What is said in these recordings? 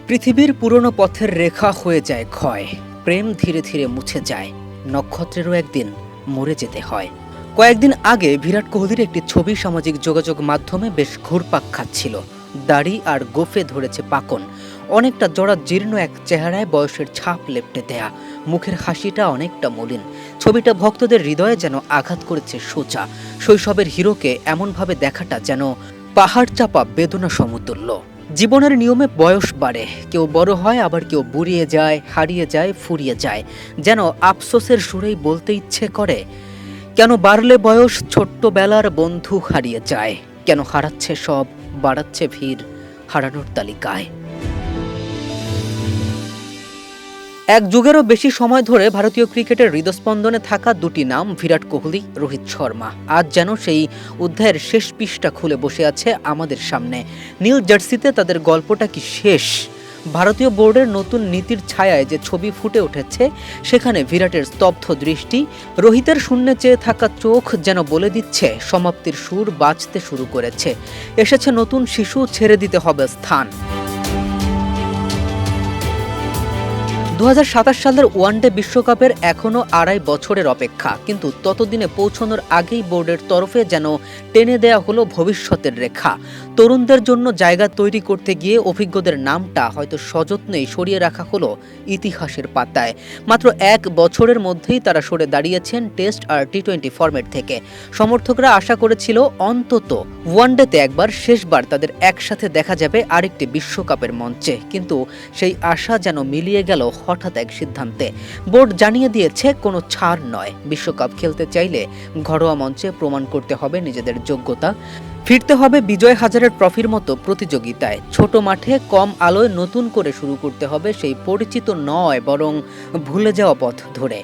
পৃথিবীর পুরনো পথের রেখা হয়ে যায় ক্ষয়, প্রেম ধীরে ধীরে মুছে যায়, নক্ষত্রেরও একদিন মরে যেতে হয়। কয়েকদিন আগে বিরাট কোহলির একটি ছবি সামাজিক যোগাযোগ মাধ্যমে বেশ ঘুরপাক খাচ্ছিল। দাড়ি আর গোফে ধরেছে পাকন, অনেকটা জড়া জীর্ণ এক চেহারায় বয়সের ছাপ লেপটে দেয়া, মুখের হাসিটা অনেকটা মলিন। ছবিটা ভক্তদের হৃদয়ে যেন আঘাত করেছে সোজা। শৈশবের হিরোকে এমনভাবে দেখাটা যেন পাহাড় চাপা বেদনা সমতুল্য। জীবনের নিয়মে বয়স বাড়ে, কেউ বড় হয়, আবার কেউ বুড়িয়ে যায়, হারিয়ে যায়, ফুরিয়ে যায়। যেন আফসোসের সুরেই বলতে ইচ্ছে করে, কেন বাড়লে বয়স ছোট্টবেলার বন্ধু হারিয়ে যায়, কেন হারাচ্ছে সব, বাড়াচ্ছে ভিড় হারানোর তালিকায়। এক যুগেরও বেশি সময় ধরে ভারতীয় ক্রিকেটের হৃদস্পন্দনে থাকা দুটি নাম বিরাট কোহলি, রোহিত শর্মা আজ যেন সেই অধ্যায়ের শেষ পৃষ্ঠা খুলে বসে আছে আমাদের সামনে। নীল জার্সিতে তাদের গল্পটা কি শেষ? ভারতীয় বোর্ডের নতুন নীতির ছায়ায় যে ছবি ফুটে উঠেছে, সেখানে বিরাটের স্তব্ধ দৃষ্টি, রোহিতের শূন্যে চেয়ে থাকা চোখ যেন বলে দিচ্ছে সমাপ্তির সুর বাজতে শুরু করেছে। এসেছে নতুন শিশু, ছেড়ে দিতে হবে স্থান। 2027 সালের ওয়ানডে বিশ্বকাপের এখনও 2.5 বছরের অপেক্ষা, কিন্তু ততদিনে পৌঁছানোর আগেই বোর্ডের তরফে যেন টেনে দেয়া হলো ভবিষ্যতের রেখা। তরুণদের জন্য জায়গা তৈরি করতে গিয়ে অভিজ্ঞদের নামটা হয়তো সযত্নেই সরিয়ে রাখা হলো ইতিহাসের পাতায়। মাত্র 1 বছরের মধ্যেই তারা সরে দাঁড়িয়েছেন টেস্ট আর টি20 ফরম্যাট থেকে। সমর্থকরা আশা করেছিল অন্তত ওয়ানডেতে একবার, শেষবার তাদের একসাথে দেখা যাবে আরেকটি বিশ্বকাপের মঞ্চে, কিন্তু সেই আশা যেন মিলিয়ে গেল হঠাৎ এক সিদ্ধান্তে। বোর্ড জানিয়ে দিয়েছে কোনো ছাড় নয়, বিশ্বকাপ খেলতে চাইলে ঘরোয়া মঞ্চে প্রমাণ করতে হবে নিজেদের যোগ্যতা, ফিরতে হবে বিজয় হাজারের ট্রফির মতো প্রতিযোগিতায়। ছোট মাঠে কম আলোয় নতুন করে শুরু করতে হবে সেই পরিচিত নয় বরং ভুলে যাওয়া পথ ধরে।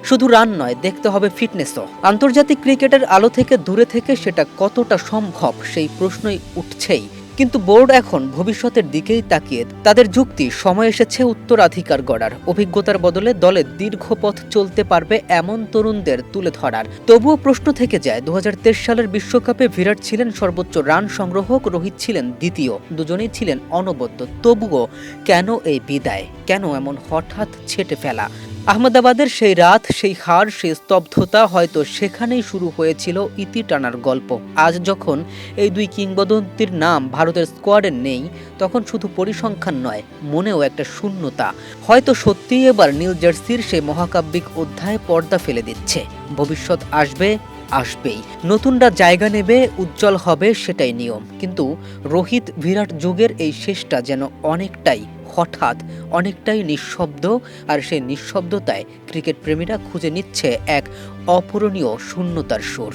শুধু রান নয়, দেখতে হবে ফিটনেসও। আন্তর্জাতিক ক্রিকেটের আলো থেকে দূরে থেকে সেটা কতটা সম্ভব, সেই প্রশ্নই উঠছেই। কিন্তু বোর্ড এখন ভবিষ্যতের দিকেই তাকিয়ে। তাদের যুক্তি, সময় এসেছে উত্তরাধিকার গড়ার, অভিজ্ঞতার বদলে দলে দীর্ঘ পথ চলতে পারবে এমন তরুণদের তুলে ধরার। তবুও প্রশ্ন থেকে যায়, 2023 সালের বিশ্বকাপে বিরাট ছিলেন সর্বোচ্চ রান সংগ্রাহক, রোহিত ছিলেন দ্বিতীয়, দুজনেই ছিলেন অনবদ্য। তবুও কেন এই বিদায়, কেন এমন হঠাৎ ছেটে ফেলা? আহমেদাবাদের সেই রাত, সেই হার, সেই স্তব্ধতা, হয়তো সেখানেই শুরু হয়েছিল ইতি টানার গল্প। আজ যখন এই দুই কিংবদন্তির নাম ভারতের স্কোয়াডে নেই, তখন শুধু পরিসংখ্যান নয়, মনেও একটা শূন্যতা। হয়তো সত্যিই এবার নীল জার্সির সেই মহাকাব্যিক অধ্যায় পর্দা ফেলে দিচ্ছে। ভবিষ্যৎ আসবেই, নতুনরা জায়গা নেবে, উজ্জ্বল হবে, সেটাই নিয়ম। কিন্তু রোহিত বিরাট যুগের এই শেষটা যেন অনেকটাই হঠাৎ, অনেকটাই নিঃশব্দ, আর সেই নিঃশব্দতায় ক্রিকেট প্রেমীরা খুঁজে নিচ্ছে এক অপূরণীয় শূন্যতার সুর।